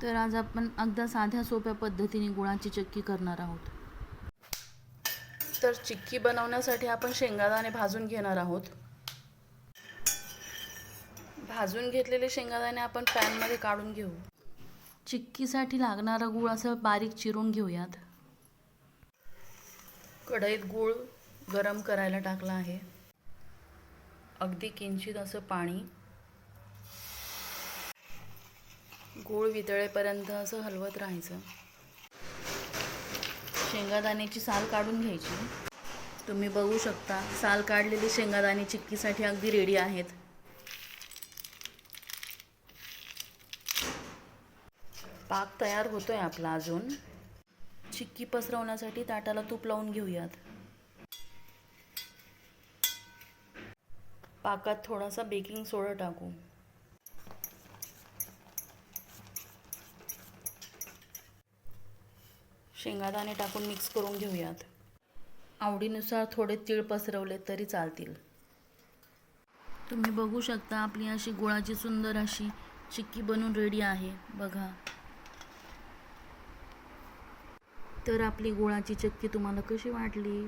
तर आज आपण अगदी साध्या सोप्या पद्धतीने गुळाची चिक्की करणार आहोत. तर चिक्की बनवण्यासाठी आपण शेंगादाणे भाजून घेणार आहोत. भाजून घेतलेले शेंगादाणे आपण पॅनमध्ये काढून घेऊ. चिक्कीसाठी लागणारा गूळ असं बारीक चिरून घेऊयात. कढईत गूळ गरम करायला टाकला आहे. अगदी किंचित असं पाणी. गूळ वितळेपर्यंत असं हलवत राहायचं. शेंगादाण्याची साल काढून घ्यायची. तुम्ही बघू शकता साल काढलेले शेंगादाणे चिक्कीसाठी अगदी रेडी आहेत. पाक तयार होतोय आपला. अजून चिक्की पसरवण्यासाठी ताटाला तूप लावून घेऊयात. पाकात थोडासा बेकिंग सोडा टाकू. शेंगादाणे टाकून मिक्स करून घेऊयात. आवडीनुसार थोडे तीळ पसरवले तरी चालतील. तुम्ही बघू शकता आपली अशी गुळाची सुंदर अशी चिक्की बनवून रेडी आहे. बघा. तर आपली गुळाची चिक्की तुम्हाला कशी वाटली?